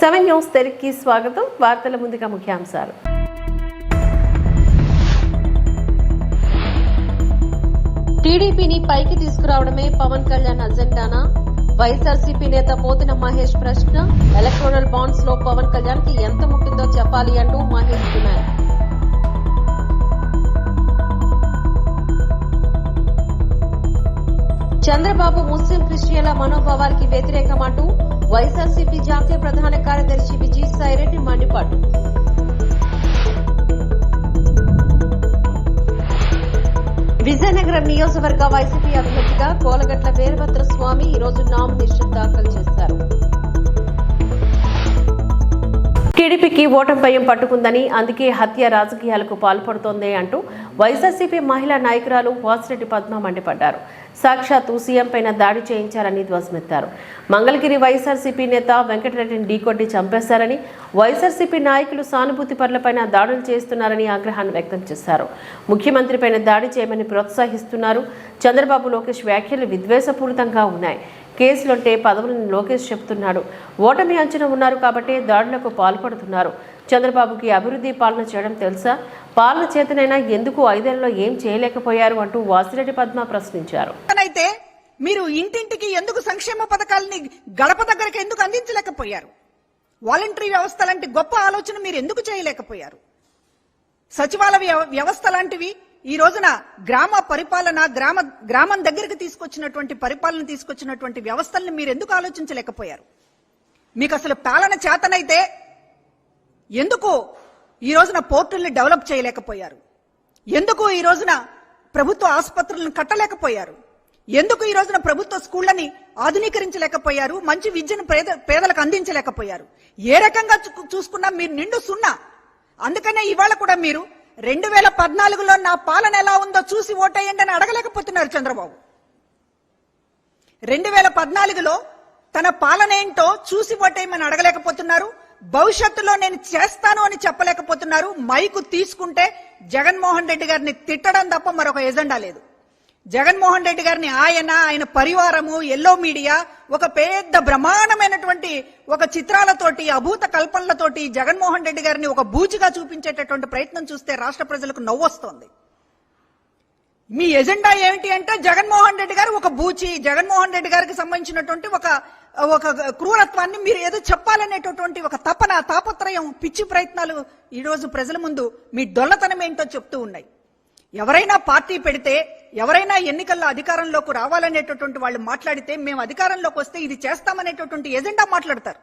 7 news తెలుగుకి స్వాగతం. వార్తల ముందుగా ముఖ్యాంశాలు. టీడీపీని పైకి తీసుకురావడమే పవన్ కళ్యాణ్ అజెండానా? వైఎస్ఆర్సీపీ నేత పోతిన మహేష్ ప్రశ్న. ఎలక్టోరల్ బాండ్స్ లో పవన్ కళ్యాణ్ కి ఎంత ముట్టిందో చెప్పాలి అంటూ మహేష్ డిమాండ్. చంద్రబాబు ముస్లిం క్రిస్టియన్ల మనోభావానికి వ్యతిరేకమంటూ వైఎస్ఆర్సీపీ జాతీయ ప్రధాన కార్యదర్శి విజయసాయిరెడ్డి మండిపాటు. విజయనగరం నియోజకవర్గ వైసీపీ అభ్యర్థిగా కోలగట్ల వీరభద్రస్వామి ఈరోజు నామినేషన్ దాఖలు చేశారు. టీడీపీకి ఓటమి భయం పట్టుకుందని, అందుకే హత్య రాజకీయాలకు పాల్పడుతోంది అంటూ వైఎస్ఆర్సీపీ మహిళా నాయకురాలు వాసిరెడ్డి పద్మ మండిపడ్డారు. సాక్షాత్తు సీఎం పైన దాడి చేయించారని ధ్వజమెత్తారు. మంగళగిరి వైఎస్ఆర్సీపీ నేత వెంకటరెడ్డిని ఢీకొట్టి చంపేశారని, వైఎస్ఆర్సీపీ నాయకులు సానుభూతి పరులపైన దాడులు చేస్తున్నారని ఆగ్రహాన్ని వ్యక్తం చేశారు. ముఖ్యమంత్రిపైన దాడి చేయమని ప్రోత్సహిస్తున్నారు. చంద్రబాబు లోకేష్ వ్యాఖ్యలు విద్వేషపూరితంగా ఉన్నాయి. కేసులుంటే పదవులను లోకేష్ చెబుతున్నాడు. ఓటమి అంచనా ఉన్నారు కాబట్టి దాడులకు పాల్పడుతున్నారు. చంద్రబాబుకి అభివృద్ధి పాలన చేయడం తెలుసా? పాలన చేతనైనా ఎందుకు 5 ఏళ్లలో ఏం చేయలేకపోయారు అంటూ వాసిరెడ్డి పద్మ ప్రశ్నించారు. అయితే మీరు ఇంటింటికి ఎందుకు సంక్షేమ పథకాలని గడప దగ్గరకు ఎందుకు అందించలేకపోయారు? వాలంటరీ వ్యవస్థ లాంటి గొప్ప ఆలోచన మీరు ఎందుకు చేయలేకపోయారు? సచివాలయ వ్యవస్థ లాంటివి ఈ రోజున గ్రామ పరిపాలన, గ్రామం దగ్గరికి తీసుకొచ్చినటువంటి పరిపాలన తీసుకొచ్చినటువంటి వ్యవస్థల్ని మీరు ఎందుకు ఆలోచించలేకపోయారు? మీకు అసలు పాలన చేతనైతే ఎందుకు ఈ రోజున పోర్టుల్ని డెవలప్ చేయలేకపోయారు? ఎందుకు ఈ రోజున ప్రభుత్వ ఆసుపత్రులను కట్టలేకపోయారు? ఎందుకు ఈ రోజున ప్రభుత్వ స్కూళ్లని ఆధునీకరించలేకపోయారు? మంచి విద్యను పేదలకు అందించలేకపోయారు? ఏ రకంగా చూసుకున్నా మీరు నిండు సున్నా. అందుకనే ఇవాళ కూడా మీరు 2014లో నా పాలన ఎలా ఉందో చూసి ఓటేయండి అని అడగలేకపోతున్నారు చంద్రబాబు. 2014లో తన పాలన ఏంటో చూసి ఓటేయమని అడగలేకపోతున్నారు. భవిష్యత్తులో నేను చేస్తాను అని చెప్పలేకపోతున్నారు. మైకు తీసుకుంటే జగన్మోహన్ రెడ్డి గారిని తిట్టడం తప్ప మరొక ఎజెండా లేదు. జగన్మోహన్ రెడ్డి గారిని ఆయన పరివారము, ఎల్లో మీడియా ఒక పెద్ద బ్రహ్మాండమైనటువంటి ఒక చిత్రాలతోటి, అభూత కల్పనలతోటి జగన్మోహన్ రెడ్డి గారిని ఒక బూచిగా చూపించేటటువంటి ప్రయత్నం చూస్తే రాష్ట్ర ప్రజలకు నవ్వొస్తోంది. మీ ఎజెండా ఏమిటి అంటే జగన్మోహన్ రెడ్డి గారు ఒక బూచి, జగన్మోహన్ రెడ్డి గారికి సంబంధించినటువంటి ఒక క్రూరత్వాన్ని మీరు ఏదో చెప్పాలనేటటువంటి ఒక తాపత్రయం, పిచ్చి ప్రయత్నాలు ఈ రోజు ప్రజల ముందు మీ డొల్లతనం ఏంటో చెప్తూ ఉన్నాయి. ఎవరైనా పార్టీ పెడితే, ఎవరైనా ఎన్నికల్లో అధికారంలోకి రావాలనేటటువంటి వాళ్ళు మాట్లాడితే మేము అధికారంలోకి వస్తే ఇది చేస్తామనేటటువంటి ఎజెండా మాట్లాడతారు.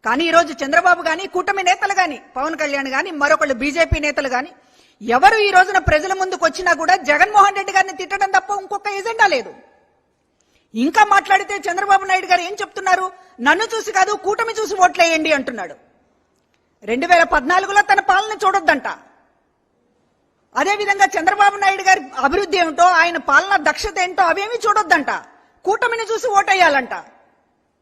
కానీ ఈ రోజు చంద్రబాబు గాని, కూటమి నేతలు గాని, పవన్ కళ్యాణ్ గాని, మరొకళ్ళు బీజేపీ నేతలు గాని ఎవరు ఈ రోజున ప్రజల ముందుకు వచ్చినా కూడా జగన్మోహన్ రెడ్డి గారిని తిట్టడం తప్ప ఇంకొక ఎజెండా లేదు. ఇంకా మాట్లాడితే చంద్రబాబు నాయుడు గారు ఏం చెప్తున్నారు? నన్ను చూసి కాదు కూటమి చూసి ఓట్లేయండి అంటున్నాడు. 2014లో తన పాలన చూడొద్దంట. అదేవిధంగా చంద్రబాబు నాయుడు గారి అభివృద్ధి ఏమిటో, ఆయన పాలన దక్షత ఏంటో అవేమీ చూడొద్దంట. కూటమిని చూసి ఓటేయాలంట.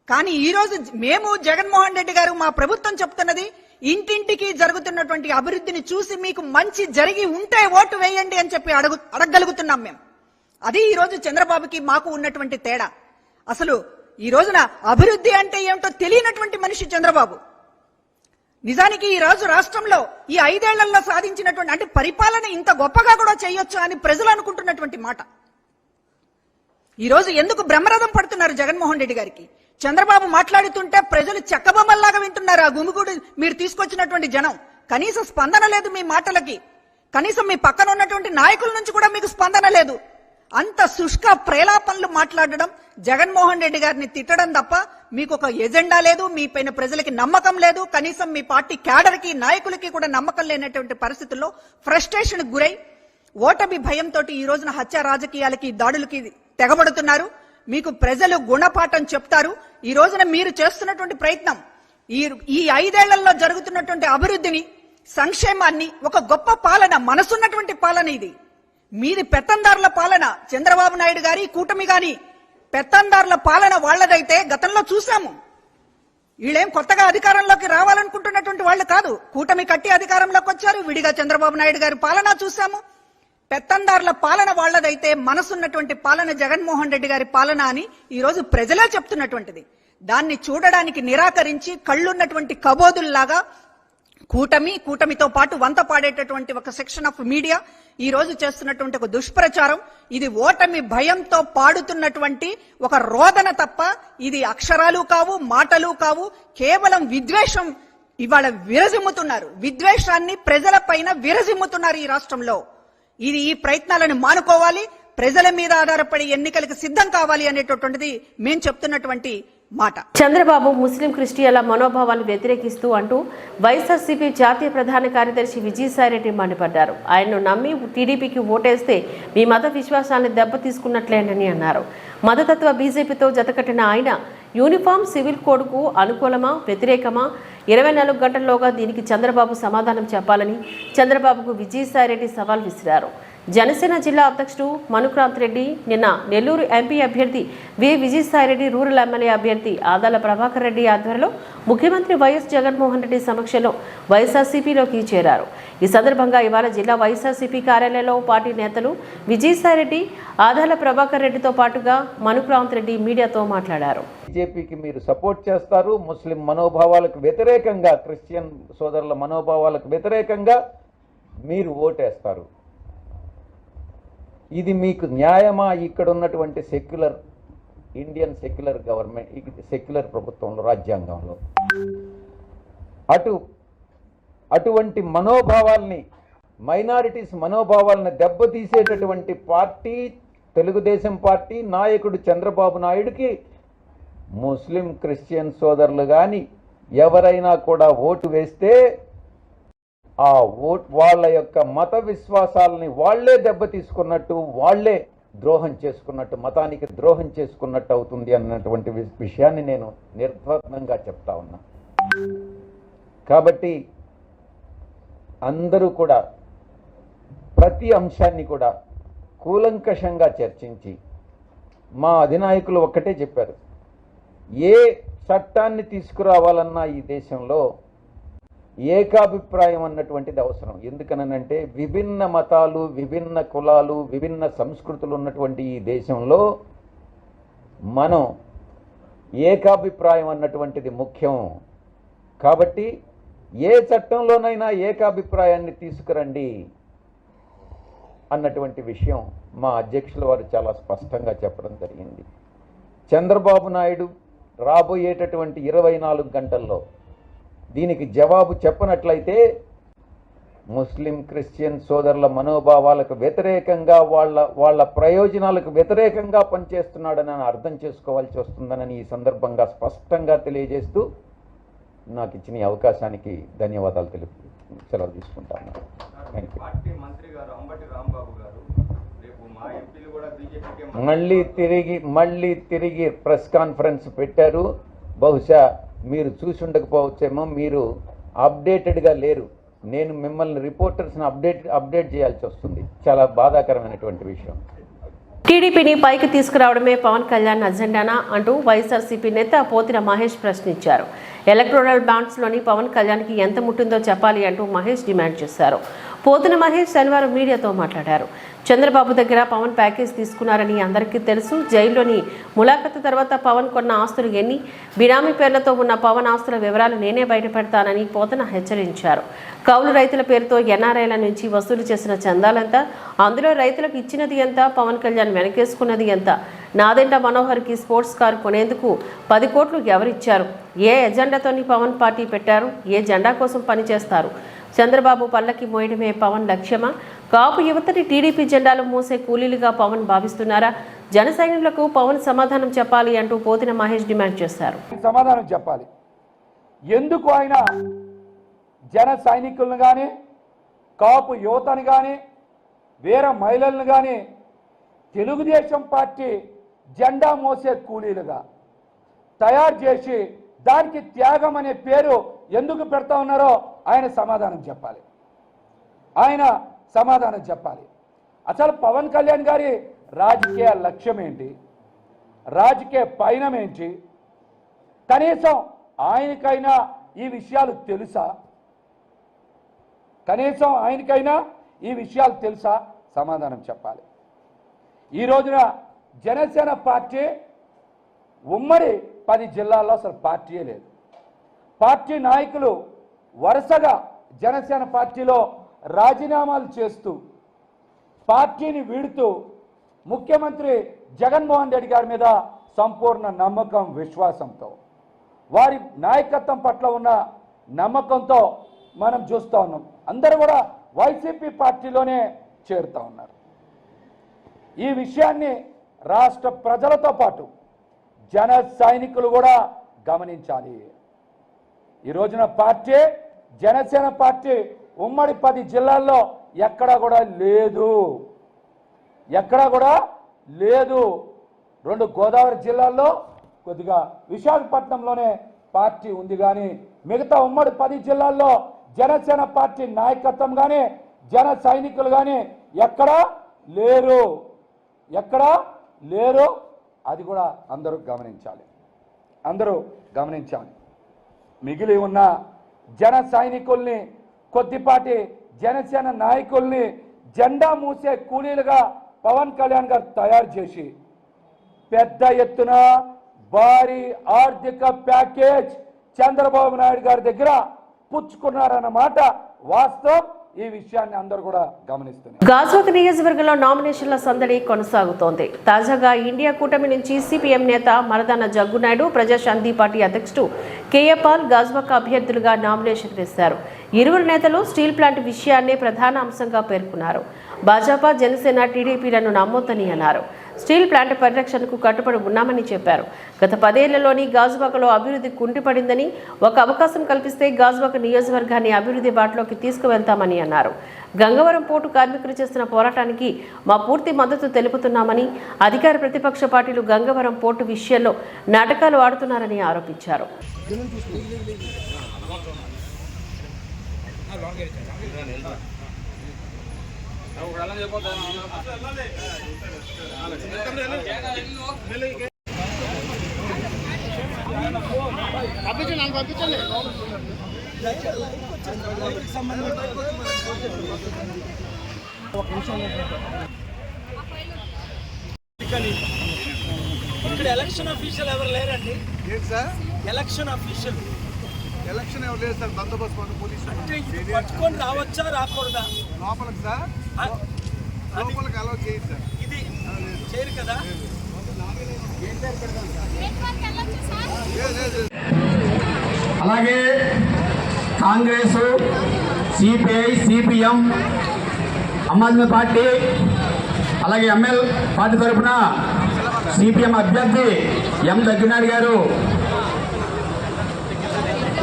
కానీ ఈ రోజు మేము జగన్మోహన్ రెడ్డి గారు, మా ప్రభుత్వం చెప్తున్నది ఇంటింటికి జరుగుతున్నటువంటి అభివృద్ధిని చూసి మీకు మంచి జరిగి ఉంటే ఓటు వేయండి అని చెప్పి అడగగలుగుతున్నాం మేము. అది ఈ రోజు చంద్రబాబుకి మాకు ఉన్నటువంటి తేడా. అసలు ఈ రోజున అభివృద్ధి అంటే ఏమిటో తెలియనటువంటి మనిషి చంద్రబాబు. నిజానికి ఈ రోజు రాష్ట్రంలో ఈ 5 ఏళ్లలో సాధించినటువంటి అంటే పరిపాలన ఇంత గొప్పగా కూడా చేయొచ్చు అని ప్రజలు అనుకుంటున్నటువంటి మాట. ఈ రోజు ఎందుకు బ్రహ్మరథం పడుతున్నారు జగన్మోహన్ రెడ్డి గారికి? చంద్రబాబు మాట్లాడుతుంటే ప్రజలు చెక్కబొమ్మల్లాగా వింటున్నారు. ఆ గుమిగూడు మీరు తీసుకొచ్చినటువంటి జనం కనీసం స్పందన లేదు మీ మాటలకి. కనీసం మీ పక్కన ఉన్నటువంటి నాయకుల నుంచి కూడా మీకు స్పందన లేదు. అంత శుష్క ప్రేలాపనలు మాట్లాడడం, జగన్మోహన్ రెడ్డి గారిని తిట్టడం తప్ప మీకు ఒక ఎజెండా లేదు. మీ పైన ప్రజలకి నమ్మకం లేదు. కనీసం మీ పార్టీ క్యాడర్కి, నాయకులకి కూడా నమ్మకం లేనటువంటి పరిస్థితుల్లో ఫ్రస్ట్రేషన్ గురై ఓటమి భయంతో ఈ రోజున హత్య రాజకీయాలకి, దాడులకి తెగబడుతున్నారు. మీకు ప్రజలు గుణపాఠం చెప్తారు. ఈ రోజున మీరు చేస్తున్నటువంటి ప్రయత్నం ఈ 5 ఏళ్లలో జరుగుతున్నటువంటి అభివృద్ధిని, సంక్షేమాన్ని, ఒక గొప్ప పాలన, మనసున్నటువంటి పాలన ఇది. మీది పెత్తందారుల పాలన. చంద్రబాబు నాయుడు గారి కూటమి గాని పెత్తందారుల పాలన వాళ్లదైతే గతంలో చూసాము. వీళ్ళేం కొత్తగా అధికారంలోకి రావాలనుకుంటున్నటువంటి వాళ్ళు కాదు. కూటమి కట్టి అధికారంలోకి వచ్చారు. విడిగా చంద్రబాబు నాయుడు గారి పాలన చూసాము. పెత్తందారుల పాలన వాళ్లదైతే మనసున్నటువంటి పాలన జగన్మోహన్ రెడ్డి గారి పాలన అని ఈ రోజు ప్రజలే చెప్తున్నటువంటిది. దాన్ని చూడడానికి నిరాకరించి కళ్ళున్నటువంటి కబోదుల్లాగా కూటమితో పాటు వంత పాడేటటువంటి ఒక సెక్షన్ ఆఫ్ మీడియా ఈ రోజు చేస్తున్నటువంటి ఒక దుష్ప్రచారం, ఇది ఓటమి భయంతో పాడుతున్నటువంటి ఒక రోదన తప్ప ఇది అక్షరాలు కావు, మాటలు కావు, కేవలం విద్వేషం ఇవాళ విరజిమ్ముతున్నారు. విద్వేషాన్ని ప్రజలపైన విరజిమ్ముతున్నారు ఈ రాష్ట్రంలో. ఈ ప్రయత్నాలను మానుకోవాలి, ప్రజల మీద ఆధారపడి ఎన్నికలకు సిద్ధం కావాలి అనేటటువంటిది మేం చెప్తున్నటువంటి మాట. చంద్రబాబు ముస్లిం క్రిస్టియన్ల మనోభావాన్ని వ్యతిరేకిస్తూ అంటూ వైఎస్ఆర్సీపీ జాతీయ ప్రధాన కార్యదర్శి విజయసాయిరెడ్డి మండిపడ్డారు. ఆయన్ను నమ్మి టీడీపీకి ఓటేస్తే మీ మత విశ్వాసాన్ని దెబ్బతీసుకున్నట్లేనని అన్నారు. మతతత్వ బీజేపీతో జతకట్టిన ఆయన యూనిఫామ్ సివిల్ కోడ్కు అనుకూలమా వ్యతిరేకమా 24 గంటల్లోగా దీనికి చంద్రబాబు సమాధానం చెప్పాలని చంద్రబాబుకు విజయసాయిరెడ్డి సవాల్ విసిరారు. జనసేన జిల్లా అధ్యక్షుడు మనుక్రాంత్ రెడ్డి నిన్న నెల్లూరు ఎంపీ అభ్యర్థి వి విజయసాయిరెడ్డి, రూరల్ ఎమ్మెల్యే అభ్యర్థి ఆదాల ప్రభాకర్ రెడ్డి ఆధ్వర్యంలో ముఖ్యమంత్రి వైఎస్ జగన్మోహన్ రెడ్డి సమక్షంలో వైఎస్ఆర్సీపీలోకి చేరారు. ఈ సందర్భంగా ఇవాళ జిల్లా వైఎస్ఆర్సీపీ కార్యాలయంలో పార్టీ నేతలు విజయసాయిరెడ్డి, ఆదాల ప్రభాకర్ రెడ్డితో పాటుగా మనుక్రాంత్ రెడ్డి మీడియాతో మాట్లాడారు. బీజేపీకి మీరు సపోర్ట్ చేస్తారు, ముస్లిం మనోభావాలకు వ్యతిరేకంగా, క్రిస్టియన్ సోదరుల మనోభావాలకు వ్యతిరేకంగా మీరు ఓటేస్తారు. ఇది మీకు న్యాయమా? ఇక్కడ ఉన్నటువంటి ఇండియన్ సెక్యులర్ గవర్నమెంట్, సెక్యులర్ ప్రభుత్వంలో, రాజ్యాంగంలో అటువంటి మనోభావాల్ని, మైనారిటీస్ మనోభావాలను దెబ్బతీసేటటువంటి పార్టీ తెలుగుదేశం పార్టీ నాయకుడు చంద్రబాబు నాయుడుకి ముస్లిం క్రిస్టియన్ సోదరులు కానీ ఎవరైనా కూడా ఓటు వేస్తే ఆ వాళ్ళ యొక్క మత విశ్వాసాలని వాళ్లే దెబ్బతీసుకున్నట్టు, వాళ్లే ద్రోహం చేసుకున్నట్టు, మతానికి ద్రోహం చేసుకున్నట్టు అవుతుంది అన్నటువంటి విషయాన్ని నేను నిర్ధారణంగా చెప్తా ఉన్నా. కాబట్టి అందరూ కూడా ప్రతి అంశాన్ని కూడా కూలంకషంగా చర్చించి, మా అధినాయకులు ఒక్కటే చెప్పారు, ఏ చట్టాన్ని తీసుకురావాలన్నా ఈ దేశంలో ఏకాభిప్రాయం అన్నటువంటిది అవసరం. ఎందుకనంటే విభిన్న మతాలు, విభిన్న కులాలు, విభిన్న సంస్కృతులు ఉన్నటువంటి ఈ దేశంలో మనం ఏకాభిప్రాయం అన్నటువంటిది ముఖ్యం. కాబట్టి ఏ చట్టంలోనైనా ఏకాభిప్రాయాన్ని తీసుకురండి అన్నటువంటి విషయం మా అధ్యక్షుల వారు చాలా స్పష్టంగా చెప్పడం జరిగింది. చంద్రబాబు నాయుడు రాబోయేటటువంటి 24 గంటల్లో దీనికి జవాబు చెప్పనట్లయితే ముస్లిం క్రిస్టియన్ సోదరుల మనోభావాలకు వ్యతిరేకంగా, వాళ్ళ ప్రయోజనాలకు వ్యతిరేకంగా పనిచేస్తున్నాడని అర్థం చేసుకోవాల్సి వస్తుందని ఈ సందర్భంగా స్పష్టంగా తెలియజేస్తూ నాకు ఇచ్చిన ఈ అవకాశానికి ధన్యవాదాలు సెలవు తీసుకుంటాను. మళ్ళీ తిరిగి ప్రెస్ కాన్ఫరెన్స్ పెట్టారు. బహుశా మీరు చూసి ఉండకపోవచ్చేమో, మీరు అప్డేటెడ్గా లేరు. నేను మిమ్మల్ని రిపోర్టర్స్ని అప్డేట్ చేయాల్సి వస్తుంది. చాలా బాధాకరమైనటువంటి విషయం. టీడీపీని పైకి తీసుకురావడమే పవన్ కళ్యాణ్ అజెండానా అంటూ వైఎస్ఆర్సీపీ నేత పోతిన మహేష్ ప్రశ్నించారు. ఎలక్టోరల్ బాండ్స్లోని పవన్ కళ్యాణ్కి ఎంత ముట్టిందో చెప్పాలి అంటూ మహేష్ డిమాండ్ చేశారు. పోతిన మహేష్ శనివారం మీడియాతో మాట్లాడారు. చంద్రబాబు దగ్గర పవన్ ప్యాకేజ్ తీసుకున్నారని అందరికీ తెలుసు. జైల్లోని ములాఖతు తర్వాత పవన్ కొన్న ఆస్తులు ఎన్ని, బినామీ పేర్లతో ఉన్న పవన్ ఆస్తుల వివరాలు నేనే బయటపెడతానని పోతన హెచ్చరించారు. కౌలు రైతుల పేరుతో ఎన్ఆర్ఐల నుంచి వసూలు చేసిన చందాలంతా, అందులో రైతులకు ఇచ్చినది ఎంత, పవన్ కళ్యాణ్ వెనకేసుకున్నది ఎంత, నాదెంట మనోహర్కి స్పోర్ట్స్ కారు కొనేందుకు 10 కోట్లు ఎవరిచ్చారు, ఏ ఎజెండాతోని పవన్ పార్టీ పెట్టారు, ఏ జెండా కోసం పనిచేస్తారు, చంద్రబాబు పల్లకి మోయడమే పవన్ లక్ష్యమా, కాపు యువతని టీడీపీ జెండాలు మోసే కూలీలుగా పవన్ భావిస్తున్నారా, జన సైనికులకు పవన్ సమాధానం చెప్పాలి అంటూ పోతిన మహేష్ డిమాండ్ చేశారు. సమాధానం చెప్పాలి. ఎందుకు ఆయన జన సైనికులను కానీ, కాపు యువతని కానీ, వేర మహిళలను కానీ తెలుగుదేశం పార్టీ జెండా మోసే కూలీలుగా తయారు చేసి దానికి త్యాగం అనే పేరు ఎందుకు పెడతా ఉన్నారో ఆయన సమాధానం చెప్పాలి. అసలు పవన్ కళ్యాణ్ గారి రాజకీయ లక్ష్యం ఏంటి, రాజకీయ పయనం ఏంటి, కనీసం ఆయనకైనా ఈ విషయాలు తెలుసా? సమాధానం చెప్పాలి. ఈ రోజున జనసేన పార్టీ ఉమ్మడి 10 జిల్లాల్లో అసలు పార్టీయే లేదు. పార్టీ నాయకులు వరుసగా జనసేన పార్టీలో రాజీనామాలు చేస్తూ పార్టీని వీడుతూ ముఖ్యమంత్రి జగన్మోహన్ రెడ్డి గారి మీద సంపూర్ణ నమ్మకం, విశ్వాసంతో, వారి నాయకత్వం పట్ల ఉన్న నమ్మకంతో మనం చూస్తూ ఉన్నాం. అందరూ కూడా వైసీపీ పార్టీలోనే చేరుతూ ఉన్నారు. ఈ విషయాన్ని రాష్ట్ర ప్రజలతో పాటు జన సైనికులు కూడా గమనించాలి. ఈ రోజున పార్టీ, జనసేన పార్టీ ఉమ్మడి 10 జిల్లాల్లో ఎక్కడా కూడా లేదు, ఎక్కడా కూడా లేదు. 2 గోదావరి జిల్లాల్లో, కొద్దిగా విశాఖపట్నంలోనే పార్టీ ఉంది. కానీ మిగతా ఉమ్మడి 10 జిల్లాల్లో జనసేన పార్టీ నాయకత్వం కానీ జన సైనికులు కానీ ఎక్కడా లేరు, ఎక్కడా లేరు. అది కూడా అందరూ గమనించాలి. మిగిలి ఉన్న జన సైనికుల్ని, కొద్దిపాటి జనసేన నాయకుల్ని జెండా మూసే కూలీలుగా పవన్ కళ్యాణ్ గారు తయారు చేసి పెద్ద ఎత్తున భారీ ఆర్థిక ప్యాకేజ్ చంద్రబాబు నాయుడు గారి దగ్గర పుచ్చుకున్నారన్నమాట వాస్తవం. ఈ విషయాన్ని అందరూ కూడా గమనిస్తున్నారు. గాజువాక నియోజకవర్గంలో నామినేషన్ల సందడి కొనసాగుతోంది. తాజాగా ఇండియా కూటమి నుంచి సిపిఎం నేత మరదాన జగ్గునాయుడు, ప్రజాశాంతి పార్టీ అధ్యక్షుడు కేఏ పాల్ గాజువాక అభ్యర్థులుగా నామినేషన్ వేశారు. ఇరువురు నేతలు స్టీల్ ప్లాంట్ విషయాన్నే ప్రధాన అంశంగా పేర్కొన్నారు. భాజపా, జనసేన, టీడీపీలను నమ్మొద్దని అన్నారు. స్టీల్ ప్లాంట్ పరిరక్షణకు కట్టుబడి ఉన్నామని చెప్పారు. గత 10 ఏళ్లలోని గాజువాకలో అభివృద్ధి కుంటిపడిందని, ఒక అవకాశం కల్పిస్తే గాజువాక నియోజకవర్గాన్ని అభివృద్ధి బాటలోకి తీసుకువెళ్తామని అన్నారు. గంగవరం పోర్టు కార్మికులు చేస్తున్న పోరాటానికి మా పూర్తి మద్దతు తెలుపుతున్నామని, అధికార ప్రతిపక్ష పార్టీలు గంగవరం పోర్టు విషయంలో నాటకాలు ఆడుతున్నారని ఆరోపించారు. ఇక్కడ ఎలక్షన్ అఫీషియల్ ఎవరు లేరండి? సార్ ఎలక్షన్ అఫీషియల్ ఎలక్షన్ ఎవరు లేదు సార్, బందోబస్తు పోలీసు అంటే ఇది పట్టుకొని రావచ్చా రాకూడదా? లోపలికి సార్, లోపలికి అలౌ చేయదు సార్. ఇది చేయరు కదా. అలాగే Congress, CPI, CPM, Aam Aadmi party, అలాగే ఎంఎల్ పార్టీ తరఫున సిపిఎం అభ్యర్థి ఎం దగ్గినాయుడు గారు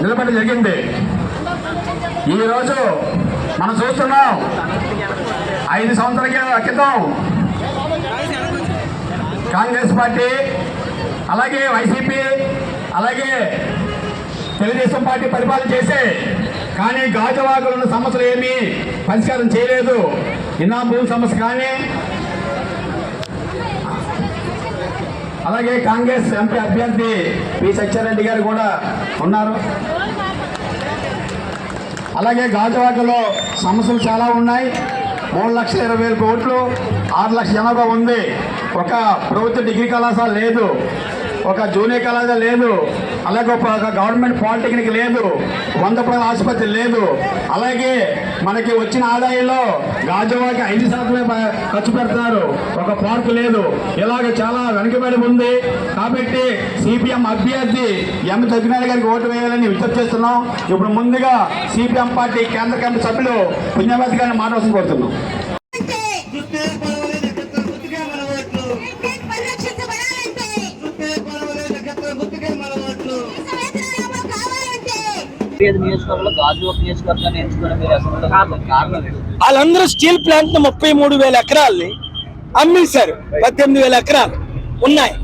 నిలబడి జరిగింది. ఈరోజు మనం చూస్తున్నాం, 5 సంవత్సరాల క్రితం కాంగ్రెస్ పార్టీ, అలాగే వైసీపీ, అలాగే తెలుగుదేశం పార్టీ పరిపాలన చేసే, కానీ గాజువాకలో ఉన్న సమస్యలు ఏమీ పరిష్కారం చేయలేదు. ఇన్నా భూమి సమస్య కానీ, అలాగే కాంగ్రెస్ ఎంపీ అభ్యర్థి పి సత్యారెడ్డి గారు కూడా ఉన్నారు. అలాగే గాజువాకలో సమస్యలు చాలా ఉన్నాయి. 3,20,000 కోట్లు, 6 లక్షల జనాభా ఉంది. ఒక ప్రభుత్వ డిగ్రీ కళాశాల లేదు, ఒక జూనియర్ కళాశాల లేదు, అలాగే ఒక గవర్నమెంట్ పాలిటెక్నిక్ లేదు, 100% ఆసుపత్రి లేదు. అలాగే మనకి వచ్చిన ఆదాయంలో గాజువాక 5% ఖర్చు పెడుతున్నారు, ఒక పార్కు లేదు. ఇలాగ చాలా వెనుకబడి ఉంది. కాబట్టి సిపిఎం అభ్యర్థి ఎం దగ్గినాయుడు గారికి ఓటు వేయాలని విజ్ఞప్తి చేస్తున్నాం. ఇప్పుడు ముందుగా సిపిఎం పార్టీ కేంద్ర కమిటీ సభ్యులు పుణ్యవతి గారిని మాట్లాడుతూ కోరుతున్నాం. వాళ్ళందరూ స్టీల్ ప్లాంట్ 33,000 ఎకరాల్ని అమ్మేశారు. 18,000 ఎకరాలు ఉన్నాయి.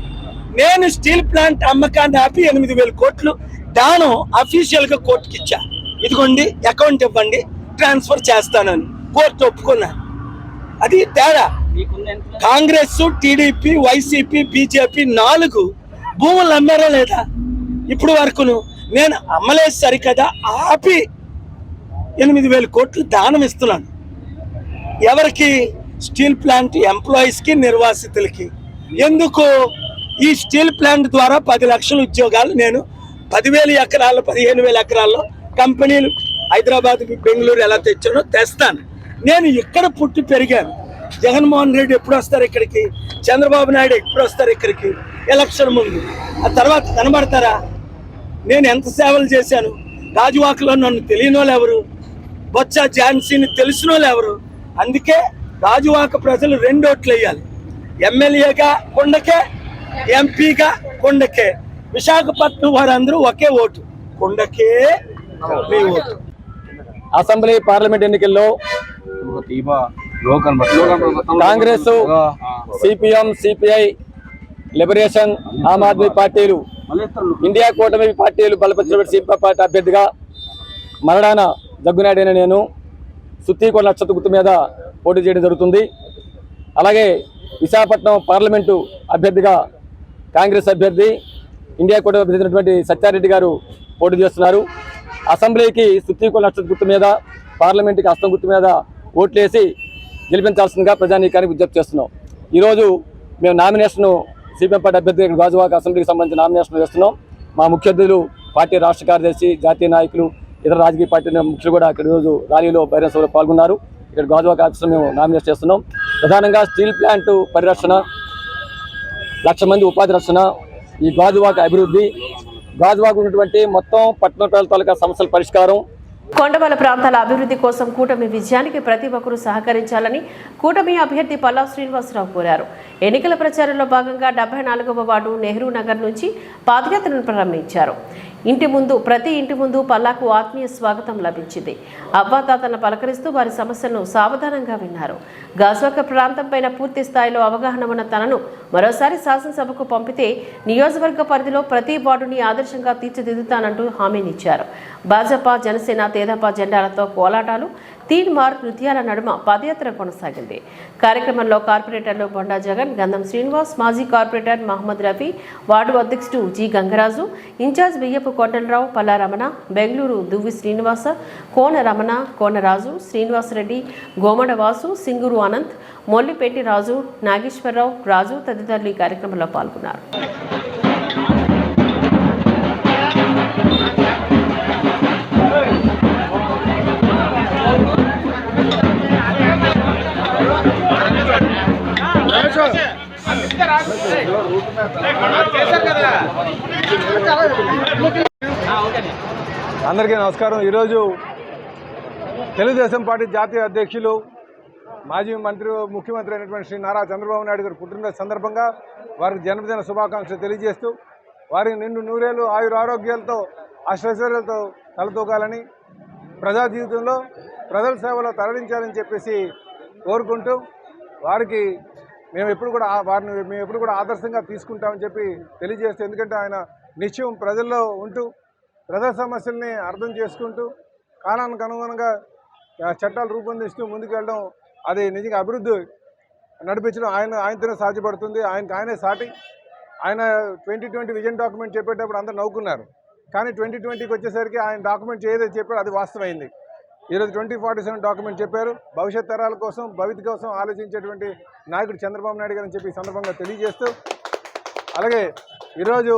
నేను స్టీల్ ప్లాంట్ అమ్మకాన్ని ఆపి 8,000 కోట్లు దానం అఫీషియల్ గా కోర్టుకి ఇచ్చా. ఇదిగోండి అకౌంట్ ఇవ్వండి, ట్రాన్స్ఫర్ చేస్తానని కోర్టు ఒప్పుకున్నాను. అది తేడా. కాంగ్రెస్, టీడీపీ, వైసీపీ, బీజేపీ 4 భూములు అమ్మారా లేదా? ఇప్పుడు వరకును నేను అమ్మలేదు సరికదా, ఆపి 8,000 కోట్లు దానం ఇస్తున్నాను. ఎవరికి? స్టీల్ ప్లాంట్ ఎంప్లాయీస్కి, నిర్వాసితులకి. ఎందుకు? ఈ స్టీల్ ప్లాంట్ ద్వారా 10 లక్షల ఉద్యోగాలు నేను 10,000 ఎకరాల్లో 15,000 ఎకరాల్లో కంపెనీలు హైదరాబాద్ బెంగళూరు ఎలా తెచ్చానో తెస్తాను. నేను ఇక్కడ పుట్టి పెరిగాను. జగన్మోహన్ రెడ్డి ఎప్పుడు వస్తారు ఇక్కడికి, చంద్రబాబు నాయుడు ఎప్పుడు వస్తారు ఇక్కడికి ఎలక్షన్ ముందు, ఆ తర్వాత కనబడతారా? నేను ఎంత సేవలు చేశాను. గాజువాకలో నన్ను తెలియని వాళ్ళు ఎవరు, బొత్స ఝాన్సీని తెలిసిన వాళ్ళు ఎవరు? అందుకే గాజువాక ప్రజలు 2 ఓట్లు వేయాలి. ఎమ్మెల్యేగా కొండకే, ఎంపీగా కొండకే. విశాఖపట్నం వారందరూ ఒకే ఓటు, కొండకే మీ ఓటు. అసెంబ్లీ పార్లమెంట్ ఎన్నికల్లో Congress, CPM, CPI, liberation, Aam Aadmi పార్టీలు, ఇండియా కూటమి పార్టీలు బలపరిచిన సిపిఐ పార్టీ అభ్యర్థిగా మరడాన జగ్గునాయుడు అనే నేను సుత్తికొండ నక్షత్ర గుర్తు మీద పోటీ చేయడం జరుగుతుంది. అలాగే విశాఖపట్నం పార్లమెంటు అభ్యర్థిగా కాంగ్రెస్ అభ్యర్థి ఇండియా కూటమి అభ్యర్థినటువంటి సత్యారెడ్డి గారు పోటీ చేస్తున్నారు. అసెంబ్లీకి సుత్తికొండ నక్షత్ర గుర్తు మీద, పార్లమెంటుకి హస్తం గుర్తు మీద ఓట్లేసి గెలిపించాల్సిందిగా ప్రజానీకానికి విజ్ఞప్తి చేస్తున్నాం. ఈరోజు మేము నామినేషన్ సిపిఎం పార్టీ అభ్యర్థి గాజువాక అసెంబ్లీకి సంబంధించిన నామినేషన్ చేస్తున్నాం. మా ముఖ్య అతిథులు పార్టీ రాష్ట్ర కార్యదర్శి, జాతీయ నాయకులు, ఇతర రాజకీయ పార్టీ ముఖ్యులు కూడా ఇక్కడ ఈరోజు ర్యాలీలో బహిరంగ సభలో పాల్గొన్నారు. ఇక్కడ గాజువాక ఆఫీసులో మేము నామినేట్ చేస్తున్నాం. ప్రధానంగా స్టీల్ ప్లాంట్ పరిరక్షణ, 1,00,000 మంది ఉపాధి రక్షణ, ఈ గాజువాక అభివృద్ధి, గాజువాక ఉన్నటువంటి మొత్తం పట్టణ తాలూకా సమస్యల పరిష్కారం, కొండవాల ప్రాంతాల అభివృద్ధి కోసం కూటమి విజయానికి ప్రతి ఒక్కరూ సహకరించాలని కూటమి అభ్యర్థి పల్లా శ్రీనివాసరావు కోరారు. ఎన్నికల ప్రచారంలో భాగంగా 74వ వార్డు నెహ్రూ నగర్ నుంచి పాదయాత్రను ప్రారంభించారు. ప్రతి ఇంటి ముందు పల్లాకు ఆత్మీయ స్వాగతం లభించింది. అవ్వాతాతలను పలకరిస్తూ వారి సమస్యలను సావధానంగా విన్నారు. గాజువాక ప్రాంతంపైన పూర్తి స్థాయిలో అవగాహన ఉన్న తనను మరోసారి శాసనసభకు పంపితే నియోజకవర్గ పరిధిలో ప్రతి వార్డుని ఆదర్శంగా తీర్చిదిద్దుతానంటూ హామీనిచ్చారు. భాజపా, జనసేన, తెదేపా జెండాలతో కోలాటాలు, తీన్మార్ నృత్యాల నడుమ పాదయాత్ర కొనసాగింది. కార్యక్రమంలో కార్పొరేటర్లు బొండా జగన్, గంధం శ్రీనివాస్, మాజీ కార్పొరేటర్ మహమ్మద్ రఫీ, వార్డు అధ్యక్షుడు జి గంగరాజు, ఇన్ఛార్జ్ బియ్యపు కొండలరావు, పల్లా రమణ, బెంగళూరు దువ్వి శ్రీనివాస, కోన రమణ, కోనరాజు, శ్రీనివాసరెడ్డి, గోమడ వాసు, సింగూరు అనంత్, మొల్లిపెట్టి రాజు, నాగేశ్వరరావు, రాజు తదితరులు ఈ కార్యక్రమంలో పాల్గొన్నారు. అందరికీ నమస్కారం. ఈరోజు తెలుగుదేశం పార్టీ జాతీయ అధ్యక్షులు, మాజీ ముఖ్యమంత్రి అయినటువంటి శ్రీ నారా చంద్రబాబు నాయుడు గారి పుట్టినరోజు సందర్భంగా వారికి జన్మదిన శుభాకాంక్షలు తెలియజేస్తూ వారికి నిండు నూరేళ్లు ఆయుర ఆరోగ్యాలతో అష్టైశ్వర్యాలతో తలతూకాలని, ప్రజా జీవితంలో ప్రజల సేవలో తరలించాలని చెప్పేసి కోరుకుంటూ వారికి మేము ఎప్పుడు కూడా ఆదర్శంగా తీసుకుంటామని చెప్పి తెలియజేస్తూ, ఎందుకంటే ఆయన నిత్యం ప్రజల్లో ఉంటూ ప్రజా సమస్యల్ని అర్థం చేసుకుంటూ కాలానికి అనుగుణంగా చట్టాలు రూపొందిస్తూ ముందుకెళ్ళడం, అది నిజంగా అభివృద్ధి నడిపించడం ఆయనతోనే సాధ్యపడుతుంది. ఆయనే సాటి. ఆయన 2020 విజన్ డాక్యుమెంట్ చెప్పేటప్పుడు అందరూ నవ్వుకున్నారు. కానీ 2020కి వచ్చేసరికి ఆయన డాక్యుమెంట్ ఏదైతే చెప్పారో అది వాస్తవమైంది. ఈరోజు 2047 డాక్యుమెంట్ చెప్పారు. భవిష్యత్ తరాల కోసం, భవిష్యత్తు కోసం ఆలోచించేటువంటి నాయకుడు చంద్రబాబు నాయుడు గారు అని చెప్పి ఈ సందర్భంగా తెలియజేస్తూ, అలాగే ఈరోజు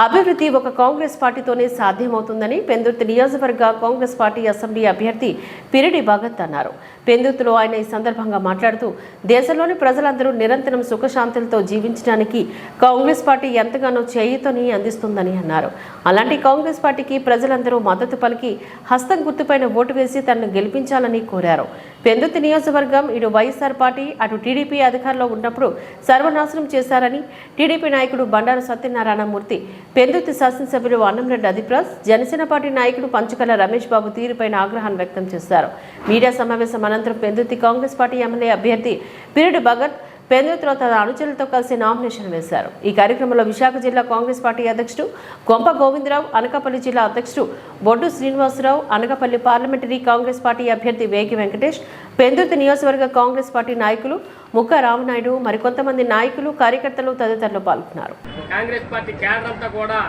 అభివృద్ధి ఒక కాంగ్రెస్ పార్టీతోనే సాధ్యమవుతుందని పెందుర్తి నియోజకవర్గ కాంగ్రెస్ పార్టీ అసెంబ్లీ అభ్యర్థి పిరిడి భగత్ అన్నారు. పెందుర్తిలో ఆయన ఈ సందర్భంగా మాట్లాడుతూ, దేశంలోని ప్రజలందరూ నిరంతరం సుఖశాంతులతో జీవించడానికి కాంగ్రెస్ పార్టీ ఎంతగానో చేయూతని అందిస్తుందని అన్నారు. అలాంటి కాంగ్రెస్ పార్టీకి ప్రజలందరూ మద్దతు పలికి హస్తం గుర్తుపైన ఓటు వేసి తనను గెలిపించాలని కోరారు. పెందుర్తి నియోజకవర్గం ఇటు వైఎస్ఆర్ పార్టీ, అటు టీడీపీ అధికారంలో ఉన్నప్పుడు సర్వనాశనం చేశారని టీడీపీ నాయకుడు బండారు సత్యనారాయణమూర్తి, పెందుర్తి శాసనసభ్యులు అన్నంరెడ్డి అదిప్రాజ్, జనసేన పార్టీ నాయకుడు పంచకర్ల రమేష్ బాబు తీరుపైన ఆగ్రహాన్ని వ్యక్తం చేశారు. మీడియా సమావేశం అనంతరం పెందుర్తి కాంగ్రెస్ పార్టీ ఎమ్మెల్యే అభ్యర్థి పిరిడి భగత్ పెందుతులో తన అనుచరులతో కలిసి నామినేషన్ వేశారు. ఈ కార్యక్రమంలో విశాఖ జిల్లా కాంగ్రెస్ పార్టీ అధ్యక్షుడు గొంప గోవిందరావు, అనకాపల్లి జిల్లా అధ్యక్షుడు బొడ్డు శ్రీనివాసరావు, అనకాపల్లి పార్లమెంటరీ కాంగ్రెస్ పార్టీ అభ్యర్థి వేగి వెంకటేష్, పెందుర్తి నియోజకవర్గ కాంగ్రెస్ పార్టీ నాయకులు ముక్క రామనాయుడు, మరికొంతమంది నాయకులు, కార్యకర్తలు తదితరులు పాల్గొన్నారు. కాంగ్రెస్ పార్టీ క్యాడర్ అంతా కూడా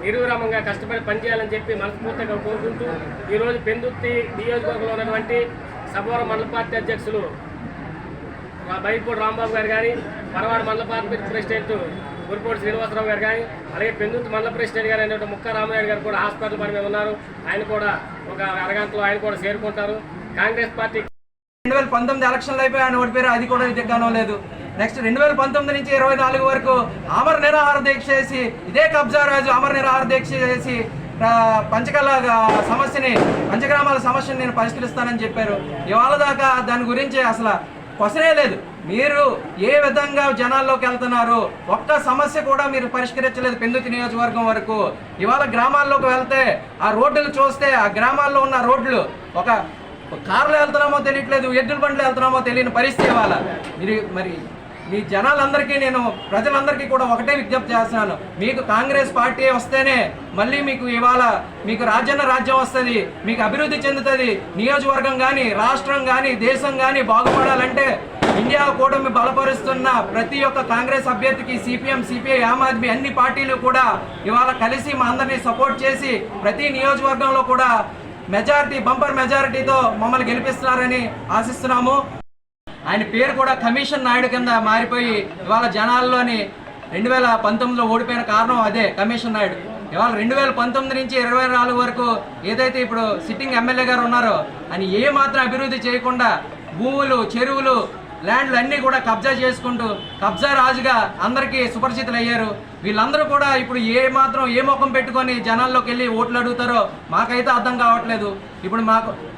నిర్విరామంగా కష్టపడి పనిచేయాలని చెప్పి మనస్ఫూర్తిగా కోరుకుంటూ ఈరోజు పెందుర్తి నియోజకవర్గంలో ఉన్నటువంటి సభవరం మండల పార్టీ అధ్యక్షులు బైపూడి రాంబాబు గారు కానీ, పరవాడ మండల పార్టీ ప్రెసిడెంట్ గురిపూడి శ్రీనివాసరావు గారు కానీ, అలాగే పెందుర్తి మండల ప్రెసిడెంట్ గారు అయినటువంటి ముక్క రామనాయుడు గారు కూడా హాస్పిటల్ పని మీద ఉన్నారు. ఆయన కూడా ఒక అరగంటలో ఆయన కూడా చేరుకుంటారు. కాంగ్రెస్ పార్టీ 2019 ఎలక్షన్లు అయిపోయి ఆయన ఓడిపోయారు, అది కూడా దిగ్గానం లేదు. నెక్స్ట్ 2019 నుంచి 24 వరకు అమర నిరాహార దీక్ష చేసి ఇదే కబ్జా రాజు అమర నిరాహార దీక్ష చేసి పంచగ్రామాల సమస్యని నేను పరిష్కరిస్తానని చెప్పారు. ఇవాళ దాకా దాని గురించి అసలు క్వశ్చనే లేదు. మీరు ఏ విధంగా జనాల్లోకి వెళ్తున్నారు, ఒక్క సమస్య కూడా మీరు పరిష్కరించలేదు పెందుర్తి నియోజకవర్గం వరకు. ఇవాళ గ్రామాల్లోకి వెళ్తే ఆ రోడ్లు చూస్తే ఆ గ్రామాల్లో ఉన్న రోడ్లు ఒక కార్లో వెళ్తున్నామో తెలియట్లేదు, ఎద్దుల బండ్లు వెళ్తున్నామో తెలియని పరిస్థితి. ఇవాళ మీరు మరి మీ జనాలందరికీ నేను ప్రజలందరికీ కూడా ఒకటే విజ్ఞప్తి చేస్తున్నాను, మీకు కాంగ్రెస్ పార్టీ వస్తేనే మళ్ళీ మీకు ఇవాళ మీకు రాజ్యం వస్తుంది, మీకు అభివృద్ధి చెందుతుంది. నియోజకవర్గం కానీ రాష్ట్రం కానీ దేశం కానీ బాగుపడాలంటే ఇండియా కూటమి బలపరుస్తున్న ప్రతి ఒక్క కాంగ్రెస్ అభ్యర్థికి సిపిఎం, సిపిఐ, ఆమ్ ఆద్మీ అన్ని పార్టీలు కూడా ఇవాళ కలిసి మా అందరినీ సపోర్ట్ చేసి ప్రతి నియోజకవర్గంలో కూడా మెజారిటీ, బంపర్ మెజారిటీతో మమ్మల్ని గెలిపిస్తున్నారని ఆశిస్తున్నాము. ఆయన పేరు కూడా కమిషన్ నాయుడు కింద మారిపోయి ఇవాళ జనాల్లోని 2019లో ఓడిపోయిన కారణం అదే, కమిషన్ నాయుడు. ఇవాళ 2019 నుంచి 24 వరకు ఏదైతే ఇప్పుడు సిట్టింగ్ ఎమ్మెల్యే గారు ఉన్నారో ఆయన ఏ మాత్రం అభివృద్ధి చేయకుండా భూములు, చెరువులు, ల్యాండ్లు అన్నీ కూడా కబ్జా చేసుకుంటూ కబ్జా రాజుగా అందరికీ సుపరిచితులు అయ్యారు. వీళ్ళందరూ కూడా ఇప్పుడు ఏ ముఖం పెట్టుకొని జనాల్లోకి వెళ్ళి ఓట్లు అడుగుతారో మాకైతే అర్థం కావట్లేదు. ఇప్పుడు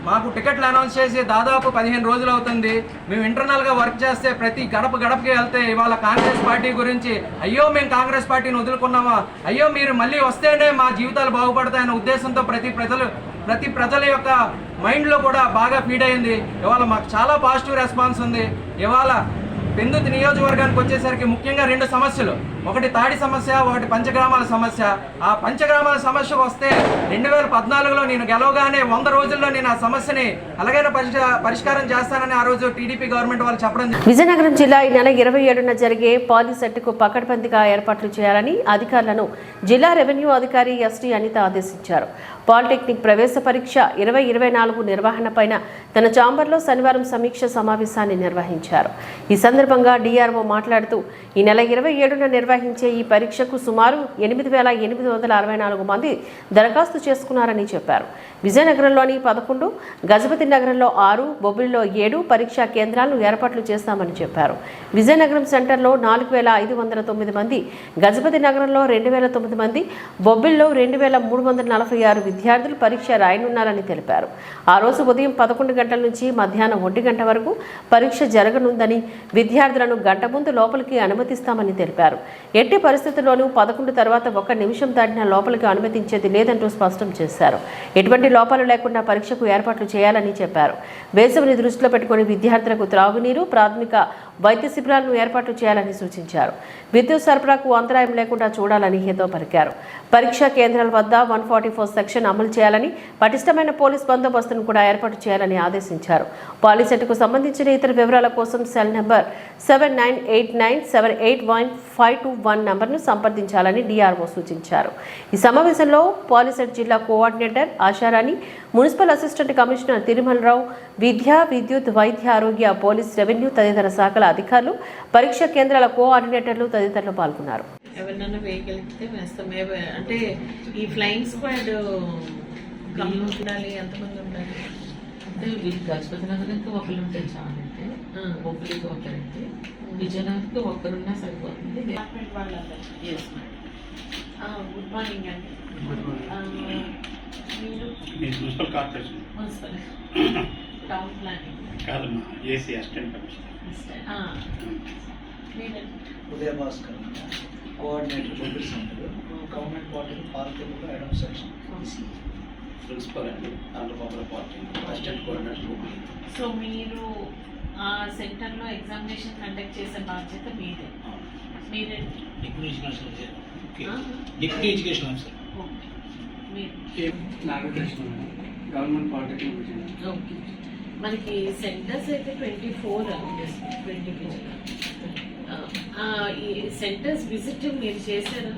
మాకు టికెట్లు అనౌన్స్ చేసి దాదాపు 15 రోజులు అవుతుంది. మేము ఇంటర్నల్గా వర్క్ చేస్తే ప్రతి గడపకి వెళ్తే ఇవాళ కాంగ్రెస్ పార్టీ గురించి అయ్యో మేము కాంగ్రెస్ పార్టీని వదులుకున్నామా, అయ్యో మీరు మళ్ళీ వస్తేనే మా జీవితాలు బాగుపడతాయనే ఉద్దేశంతో ప్రతి ప్రజల యొక్క మైండ్లో కూడా బాగా ఫీడ్ అయింది. ఇవాళ మాకు చాలా పాజిటివ్ రెస్పాన్స్ ఉంది. ఇవాళ పెందుర్తి నియోజకవర్గానికి వచ్చేసరికి ముఖ్యంగా 2 సమస్యలు, ఒకటి తాడి సమస్య, ఒకటి పంచగ్రామాల సమస్య. ఆ పంచగ్రామాల సమస్య వస్తే 2014లో నేను గెలవగానే 100 రోజుల్లో నేను ఆ సమస్యని అలాగైనా పరిష్కారం చేస్తానని ఆ రోజు టీడీపీ గవర్నమెంట్ వాళ్ళు చెప్పడం. విజయనగరం జిల్లా ఈ నెల 27న జరిగే పాలిసెట్కు పకడ్బందీగా ఏర్పాట్లు చేయాలని అధికారులను జిల్లా రెవెన్యూ అధికారి ఎస్టీ అనిత ఆదేశించారు. పాలిటెక్నిక్ ప్రవేశ పరీక్ష 2024 నిర్వహణపైన తన ఛాంబర్లో శనివారం సమీక్ష సమావేశాన్ని నిర్వహించారు. ఈ సందర్భంగా డిఆర్ఓ మాట్లాడుతూ ఈ నెల 27న నిర్వహించే ఈ పరీక్షకు సుమారు 8,864 మంది దరఖాస్తు చేసుకున్నారని చెప్పారు. విజయనగరంలోని 11, గజపతి నగరంలో 6, బొబ్బిలిలో 7 పరీక్షా కేంద్రాలను ఏర్పాట్లు చేస్తామని చెప్పారు. విజయనగరం సెంటర్లో 4,509 మంది, గజపతి నగరంలో 2,009 మంది, బొబ్బిలిలో 2,346 విద్యార్థులు పరీక్ష రాయనున్నారని తెలిపారు. ఆ రోజు ఉదయం 11 గంటల నుంచి మధ్యాహ్నం 1 గంట వరకు పరీక్ష జరగనుందని, విద్యార్థులను గంట ముందు లోపలికి అనుమతిస్తామని తెలిపారు. ఎట్టి పరిస్థితుల్లోనూ 11 తర్వాత 1 నిమిషం దాటినా లోపలికి అనుమతించేది లేదంటూ స్పష్టం చేశారు. ఎటువంటి లోపాలు లేకుండా పరీక్షకు ఏర్పాట్లు చేయాలని చెప్పారు. వేసవిని దృష్టిలో పెట్టుకుని విద్యార్థులకు త్రాగునీరు, ప్రాథమిక వైద్య శిబిరాలను ఏర్పాటు చేయాలని సూచించారు. విద్యుత్ సరఫరాకు అంతరాయం లేకుండా చూడాలని హితవు పలికారు. పరీక్షా కేంద్రాల వద్ద 144 సెక్షన్ అమలు చేయాలని, పటిష్టమైన పోలీస్ బందోబస్తును కూడా ఏర్పాటు చేయాలని ఆదేశించారు. పాలిసెట్కు సంబంధించిన ఇతర వివరాల కోసం సెల్ నెంబర్ 7989781521 నంబర్ను సంప్రదించాలని డిఆర్ఓ సూచించారు. ఈ సమావేశంలో పాలిసెట్ జిల్లా coordinator Asharani, municipal assistant commissioner Tirumalarao, విద్య, విద్యుత్, వైద్య, ఆరోగ్య, పోలీస్, రెవెన్యూ తదితర శాఖల అధికారులు, పరీక్షా కేంద్రాల కోఆర్డినేటర్లు తదితరులు పాల్గొన్నారు. ఎవరినైనా వేయగలిగితే వేస్తాం. అంటే ఈ ఫ్లయింగ్ స్క్వాడ్ ఉండాలి, ఎంతమంది ఉండాలి అంటే వీళ్ళు గజపతి నగరానికి ఒకరు ఉంటే చాలంటే, బొబ్బిలికి ఒకరంటే, విజయనగర్కి ఒకరున్నా సరిపోతుంది. గుడ్ మార్నింగ్ అండి. Municipal corporation municipal town planning కాదమ్మా, ఏసీ అసిస్టెంట్ కమిషనర్. ఉదయ Bhaskar coordinator Bobbili centre, government party పార్టీలో ఎడమ్ సెక్షన్, ప్రిన్సిపల్ అండి Andhra Pradesh party assistant coordinator. So మీరు ఆ సెంటర్లో ఎగ్జామినేషన్ కండక్ట్ చేసే బాధ్యత మీదే. మీరే deputy education officer. Government polytechnic. Okay, మనకి సెంటర్స్ అయితే 24 ఈ సెంటర్స్ విజిట్ మీరు చేశారా?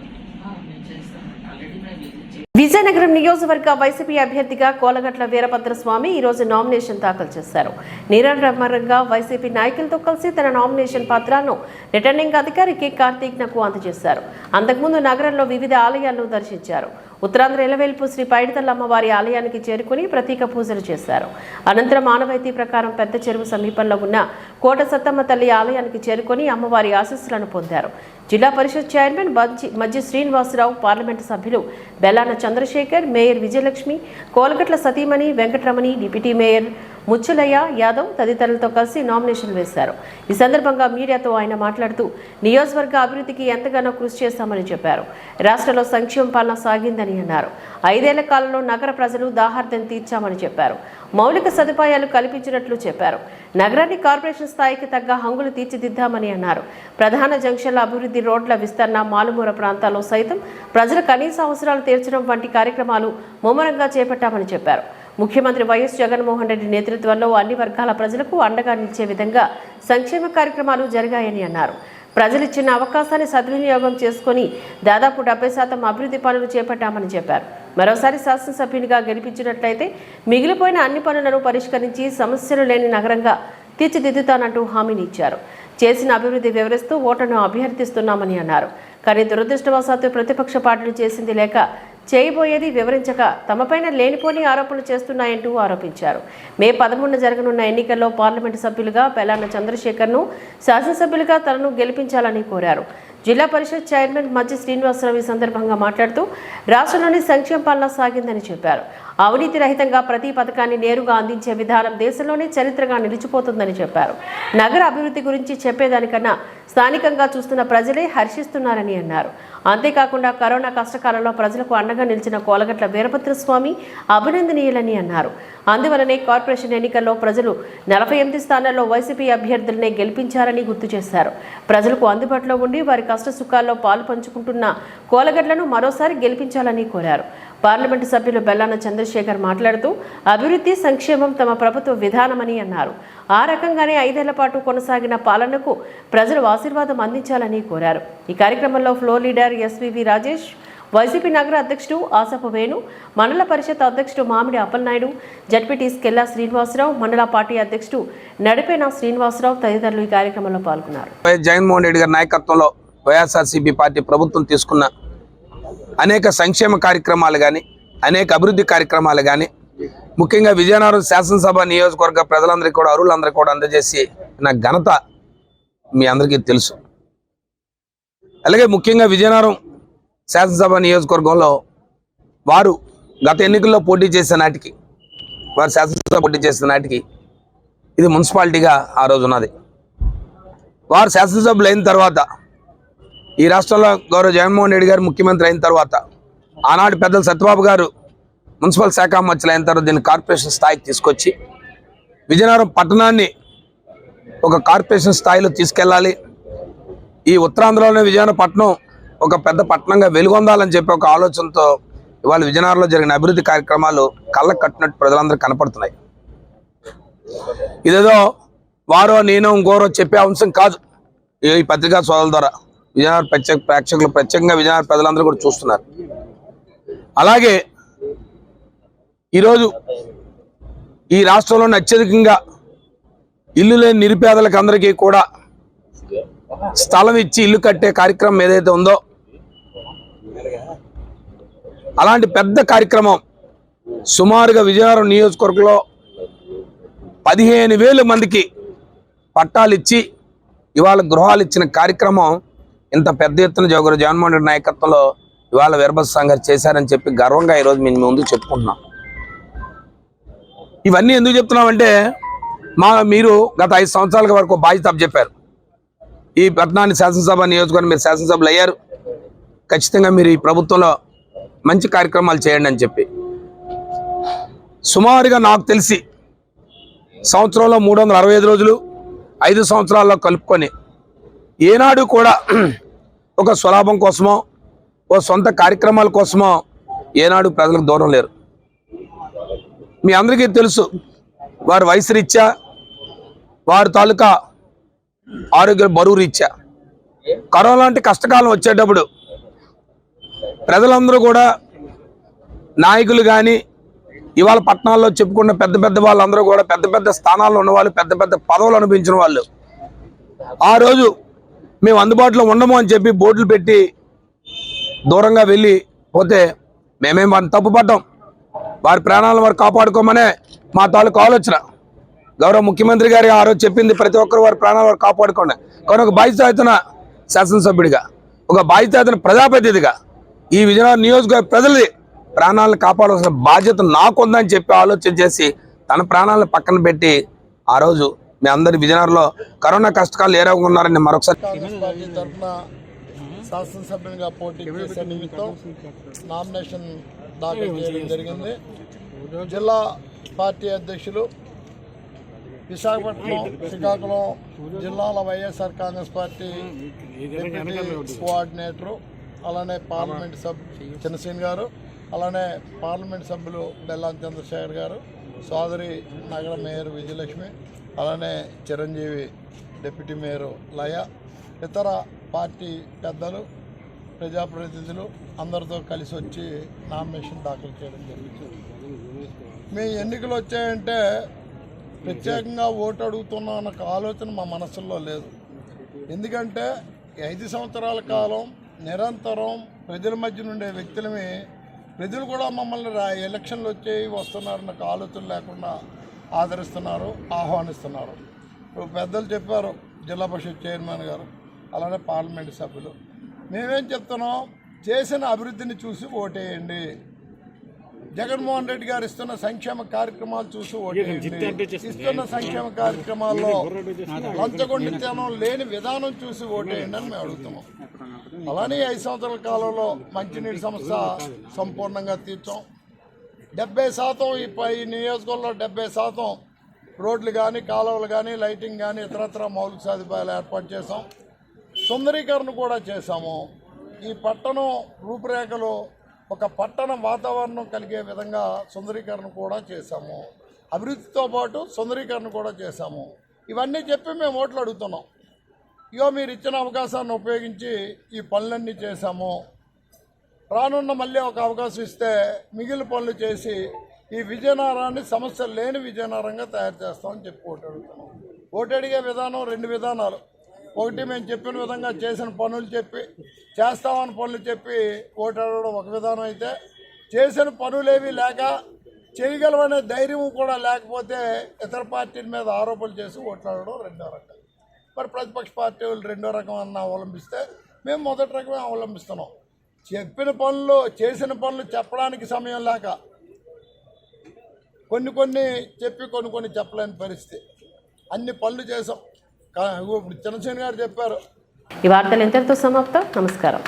నేను చేస్తాను, ఆల్రెడీ మేము విజిట్ చేస్తాం. విజయనగరం నియోజకవర్గ వైసీపీ అభ్యర్థిగా కోలగట్ల వీరభద్రస్వామి ఈ రోజు నామినేషన్ దాఖలు చేశారు. నిరంతరంగా వైసీపీ నాయకులతో కలిసి తన నామినేషన్ పత్రాలను రిటర్నింగ్ అధికారి కె కార్తీక్ అందజేశారు. అంతకుముందు నగరంలో వివిధ ఆలయాలను దర్శించారు. ఉత్తరాంధ్ర ఎలవేల్పు శ్రీ పైడితల్లి అమ్మవారి ఆలయానికి చేరుకుని ప్రత్యేక పూజలు చేశారు. అనంతరం ఆనవాయితీ ప్రకారం పెద్ద చెరువు సమీపంలో ఉన్న కోట సత్తమ్మ తల్లి ఆలయానికి చేరుకుని అమ్మవారి ఆశీస్సులను పొందారు. జిల్లా పరిషత్ చైర్మన్ మజ్జి శ్రీనివాసరావు, పార్లమెంటు సభ్యులు బెల్లాన చంద్రశేఖర్, మేయర్ విజయలక్ష్మి, కోలగట్ల సతీమణి వెంకటరమణి, డిప్యూటీ మేయర్ ముచ్చలయ్య యాదవ్ తదితరులతో కలిసి నామినేషన్ వేశారు. ఈ సందర్భంగా మీడియాతో ఆయన మాట్లాడుతూ నియోజకవర్గ అభివృద్ధికి ఎంతగానో కృషి చేశామని చెప్పారు. రాష్ట్రంలో సంక్షేమ పాలన సాగిందని అన్నారు. 5 ఏళ్ల కాలంలో నగర ప్రజలు దాహార్తం తీర్చామని చెప్పారు. మౌలిక సదుపాయాలు కల్పించినట్లు చెప్పారు. నగరాన్ని కార్పొరేషన్ స్థాయికి తగ్గ హంగులు తీర్చిదిద్దామని అన్నారు. ప్రధాన జంక్షన్ల అభివృద్ధి, రోడ్ల విస్తరణ, మాలుమూల ప్రాంతాల్లో సైతం ప్రజల కనీస అవసరాలు తీర్చడం వంటి కార్యక్రమాలు ముమ్మరంగా చేపట్టామని చెప్పారు. ముఖ్యమంత్రి వైఎస్ జగన్మోహన్ రెడ్డి నేతృత్వంలో అన్ని వర్గాల ప్రజలకు అండగా నిలిచే విధంగా సంక్షేమ కార్యక్రమాలు జరిగాయని అన్నారు. ప్రజలిచ్చిన అవకాశాన్ని సద్వినియోగం చేసుకుని దాదాపు 70% అభివృద్ధి పనులు చేపట్టామని చెప్పారు. మరోసారి శాసనసభ్యునిగా గెలిపించినట్లయితే మిగిలిపోయిన అన్ని పనులను పరిష్కరించి సమస్యలు లేని నగరంగా తీర్చిదిద్దుతానంటూ హామీని ఇచ్చారు. చేసిన అభివృద్ధి వివరిస్తూ ఓటర్ను అభ్యర్థిస్తున్నామని అన్నారు. కానీ దురదృష్టవశాత్తు ప్రతిపక్ష పార్టీలు చేసింది లేక చేయబోయేది వివరించక తమపైన లేనిపోని ఆరోపణలు చేస్తున్నాయంటూ ఆరోపించారు. మే 13 జరగనున్న ఎన్నికల్లో పార్లమెంటు సభ్యులుగా బెల్లాన చంద్రశేఖర్ను, శాసనసభ్యులుగా తనను గెలిపించాలని కోరారు. జిల్లా పరిషత్ చైర్మన్ మజ్జి శ్రీనివాసరావు ఈ సందర్భంగా మాట్లాడుతూ రాష్ట్రంలోని సంక్షేమ పాలన సాగిందని చెప్పారు. అవినీతి రహితంగా ప్రతి పథకాన్ని నేరుగా అందించే విధానం దేశంలోనే చరిత్రగా నిలిచిపోతుందని చెప్పారు. నగర అభివృద్ధి గురించి చెప్పేదానికన్నా స్థానికంగా చూస్తున్న ప్రజలే హర్షిస్తున్నారని అన్నారు. అంతేకాకుండా కరోనా కష్టకాలంలో ప్రజలకు అండగా నిలిచిన కోలగట్ల వీరభద్రస్వామి అభినందనీయులని అన్నారు. అందువలనే కార్పొరేషన్ ఎన్నికల్లో ప్రజలు 48 స్థానాల్లో వైసీపీ అభ్యర్థులనే గెలిపించారని గుర్తు చేశారు. ప్రజలకు అందుబాటులో ఉండి వారి కష్ట సుఖాల్లో పాలు పంచుకుంటున్న కోలగట్లను మరోసారి గెలిపించాలని కోరారు. పార్లమెంటు సభ్యులు బెల్లాన చంద్రశేఖర్ మాట్లాడుతూ అభివృద్ధి, సంక్షేమం తమ ప్రభుత్వ విధానమని అన్నారు. ఆ రకంగానే 5 ఏళ్ల పాటు కొనసాగిన పాలనకు ప్రజలు ఆశీర్వాదం అందించాలని కోరారు. ఈ కార్యక్రమంలో floor leader SVV Rajesh, YCP నగర అధ్యక్షుడు ఆసపు వేణు, మండల పరిషత్ అధ్యక్షుడు మామిడి అప్పలనాయుడు, జడ్పీటీస్ కెల్లా శ్రీనివాసరావు, మండల పార్టీ అధ్యక్షుడు నడిపేన శ్రీనివాసరావు తదితరులు ఈ కార్యక్రమంలో పాల్గొన్నారు. జగన్మోహన్ రెడ్డి గారి నాయకత్వంలో వైఎస్ఆర్సీపీ పార్టీ ప్రభుత్వం తీసుకున్న అనేక సంక్షేమ కార్యక్రమాలు కానీ, అనేక అభివృద్ధి కార్యక్రమాలు కానీ, ముఖ్యంగా విజయనగరం శాసనసభ నియోజకవర్గ ప్రజలందరికీ కూడా, అరువులందరికీ కూడా అందజేసి నా ఘనత మీ అందరికీ తెలుసు. అలాగే ముఖ్యంగా విజయనగరం శాసనసభ నియోజకవర్గంలో వారు గత ఎన్నికల్లో పోటీ చేసే నాటికి, వారు శాసనసభ పోటీ చేసే నాటికి ఇది మున్సిపాలిటీగా ఆ రోజు ఉన్నది. వారు శాసనసభ్యులు అయిన తర్వాత, ఈ రాష్ట్రంలో గౌరవ జగన్మోహన్ రెడ్డి గారు ముఖ్యమంత్రి అయిన తర్వాత, ఆనాడు పెద్దలు సత్యబాబు గారు మున్సిపల్ శాఖ మంత్రులు అయిన తర్వాత దీన్ని కార్పొరేషన్ స్థాయికి తీసుకొచ్చి విజయనగరం పట్టణాన్ని ఒక కార్పొరేషన్ స్థాయిలో తీసుకెళ్ళాలి, ఈ ఉత్తరాంధ్రలోనే విజయనగరం పట్టణం ఒక పెద్ద పట్టణంగా వెలుగొందాలని చెప్పి ఒక ఆలోచనతో ఇవాళ విజయనగరంలో జరిగిన అభివృద్ధి కార్యక్రమాలు కళ్ళకు కట్టినట్టు ప్రజలందరూ కనపడుతున్నాయి. ఇదేదో వారో నేను ఇంకోరో చెప్పే అంశం కాదు. ఈ పత్రికా సోదరుల ద్వారా విజయనగరం ప్రేక్షకులు, ప్రత్యేకంగా విజయనగరం ప్రజలందరూ కూడా చూస్తున్నారు. అలాగే ఈరోజు ఈ రాష్ట్రంలోని అత్యధికంగా ఇల్లు లేని నిరుపేదలకు అందరికీ కూడా స్థలం ఇచ్చి ఇల్లు కట్టే కార్యక్రమం ఏదైతే ఉందో, అలాంటి పెద్ద కార్యక్రమం సుమారుగా విజయనగరం నియోజకవర్గంలో 15,000 మందికి పట్టాలు ఇచ్చి ఇవాళ గృహాలు ఇచ్చిన కార్యక్రమం ఇంత పెద్ద ఎత్తున జగన్మోహన్ రెడ్డి నాయకత్వంలో ఇవాళ వీరభద్రస్వామి గారు చేశారని చెప్పి గర్వంగా ఈరోజు మేము ముందు చెప్పుకుంటున్నాం. ఇవన్నీ ఎందుకు చెప్తున్నామంటే, మీరు గత 5 సంవత్సరాల వరకు బాధ్యత అప్పచెప్పారు. ఈ పట్టణాన్ని శాసనసభ నియోజకవర్గం మీరు శాసనసభలు అయ్యారు, ఖచ్చితంగా మీరు ఈ ప్రభుత్వంలో మంచి కార్యక్రమాలు చేయండి అని చెప్పి. సుమారుగా నాకు తెలిసి సంవత్సరంలో 365 రోజులు 5 సంవత్సరాల్లో కలుపుకొని ఏనాడు కూడా ఒక స్వలాభం కోసమో ఓ సొంత కార్యక్రమాల కోసమో ఏనాడు ప్రజలకు దూరం లేరు. మీ అందరికీ తెలుసు, వారి వయసు రీత్యా, వారి తాలూకా ఆరోగ్య బరువు రీత్యా కరోనా లాంటి కష్టకాలం వచ్చేటప్పుడు ప్రజలందరూ కూడా, నాయకులు కానీ, ఇవాళ పట్టణాల్లో చెప్పుకున్న పెద్ద పెద్ద వాళ్ళందరూ కూడా, పెద్ద పెద్ద స్థానాల్లో ఉన్నవాళ్ళు, పెద్ద పెద్ద పదవులు అనిపించిన వాళ్ళు, ఆ రోజు మేము అందుబాటులో ఉండము అని చెప్పి బోర్డులు పెట్టి దూరంగా వెళ్ళి పోతే మేమేం వారిని తప్పుపడ్డాం. వారి ప్రాణాలను వారు కాపాడుకోమనే మా తాలూకు ఆలోచన. గౌరవ ముఖ్యమంత్రి గారి ఆ రోజు చెప్పింది, ప్రతి ఒక్కరు వారి ప్రాణాలు వారు కాపాడుకోండి. కానీ ఒక బాధ్యత శాసనసభ్యుడిగా, ఒక బాధ్యత ప్రజాప్రతినిధిగా ఈ విజయనగరం నియోజకవర్గ ప్రజలది ప్రాణాలను కాపాడాల్సిన బాధ్యత నాకుందని చెప్పి ఆలోచన చేసి తన ప్రాణాలను పక్కన పెట్టి ఆ రోజు మీ అందరి విజయనగరంలో కరోనా కష్టకాలు ఏ రకంగా ఉన్నారని మరొకసారి తరఫున శాసనసభ్యునిగా పోటీ చేసే నిమిత్తం నామినేషన్ దాఖలు చేయడం జరిగింది. జిల్లా పార్టీ అధ్యక్షులు, విశాఖపట్నం, శ్రీకాకుళం జిల్లాల YSR Congress party deputy coordinator, అలానే పార్లమెంట్ సభ్యులు చిన్నసీన్ గారు, అలానే పార్లమెంట్ సభ్యులు బెల్లాం చంద్రశేఖర్ గారు, సోదరి నగర మేయర్ విజయలక్ష్మి, అలానే చిరంజీవి డిప్యూటీ మేయర్ లయ, ఇతర పార్టీ పెద్దలు, ప్రజాప్రతినిధులు అందరితో కలిసి వచ్చి నామినేషన్ దాఖలు చేయడం జరిగింది. మీ ఎన్నికలు వచ్చాయంటే ప్రత్యేకంగా ఓటు అడుగుతున్నాం అన్న ఆలోచన మా మనసులో లేదు. ఎందుకంటే 5 సంవత్సరాల కాలం నిరంతరం ప్రజల మధ్య నుండే వ్యక్తులమే, ప్రజలు కూడా మమ్మల్ని ఎలక్షన్లు వచ్చేవి వస్తున్నారన్న ఆలోచన లేకుండా ఆదరిస్తున్నారు, ఆహ్వానిస్తున్నారు. ఇప్పుడు పెద్దలు చెప్పారు, జిల్లా పరిషత్ చైర్మన్ గారు, అలానే పార్లమెంటు సభ్యులు. మేమేం చెప్తున్నాం, చేసిన అభివృద్ధిని చూసి ఓటేయండి. జగన్మోహన్ రెడ్డి గారు ఇస్తున్న సంక్షేమ కార్యక్రమాలు చూసి ఓటేయండి. ఇస్తున్న సంక్షేమ కార్యక్రమాల్లో లంచగొండితనం లేని విధానం చూసి ఓటేయండి అని మేము అడుగుతున్నాం. అలానే 5 సంవత్సరాల కాలంలో మంచినీటి సమస్య సంపూర్ణంగా తీర్చాం. 70% ఈ నియోజకవర్గంలో 70% రోడ్లు కానీ, కాలువలు కానీ, లైటింగ్ కానీ, ఇతరత్ర మౌలిక సదుపాయాలు ఏర్పాటు చేసాం. సుందరీకరణ కూడా చేశాము. ఈ పట్టణం రూపురేఖలు ఒక పట్టణ వాతావరణం కలిగే విధంగా సుందరీకరణ కూడా చేశాము. అభివృద్ధితో పాటు సుందరీకరణ కూడా చేశాము. ఇవన్నీ చెప్పి మేము ఓట్లు అడుగుతున్నాం. ఇగో మీరు ఇచ్చిన అవకాశాన్ని ఉపయోగించి ఈ పనులన్నీ చేశాము. రానున్న మళ్ళీ ఒక అవకాశం ఇస్తే మిగిలిన పనులు చేసి ఈ విజయనగరాన్ని సమస్యలు లేని విజయనగరంగా తయారు చేస్తామని చెప్పి ఓటు అడుగుతున్నాం. ఓటు అడిగే విధానం 2 విధానాలు. ఒకటి, మేము చెప్పిన విధంగా చేసిన పనులు చెప్పి, చేస్తామని పనులు చెప్పి ఓటు అడగడం ఒక విధానం అయితే, చేసిన పనులేవి లేక చేయగలమనే ధైర్యం కూడా లేకపోతే ఇతర పార్టీల మీద ఆరోపణలు చేసి ఓట్లు అడగడం రెండో రకం. మరి ప్రతిపక్ష పార్టీ వాళ్ళు రెండో రకం అన్న అవలంబిస్తే మేము మొదటి రకమే అవలంబిస్తున్నాం. చెప్పిన పనులు, చేసిన పనులు చెప్పడానికి సమయం లేక కొన్ని చెప్పి కొన్ని చెప్పలేని పరిస్థితి. అన్ని పనులు చేసాం. ఇప్పుడు చిన్నసేన్ గారు చెప్పారు. ఈ వార్తలు ఇంతటితో సమాప్తం. నమస్కారం.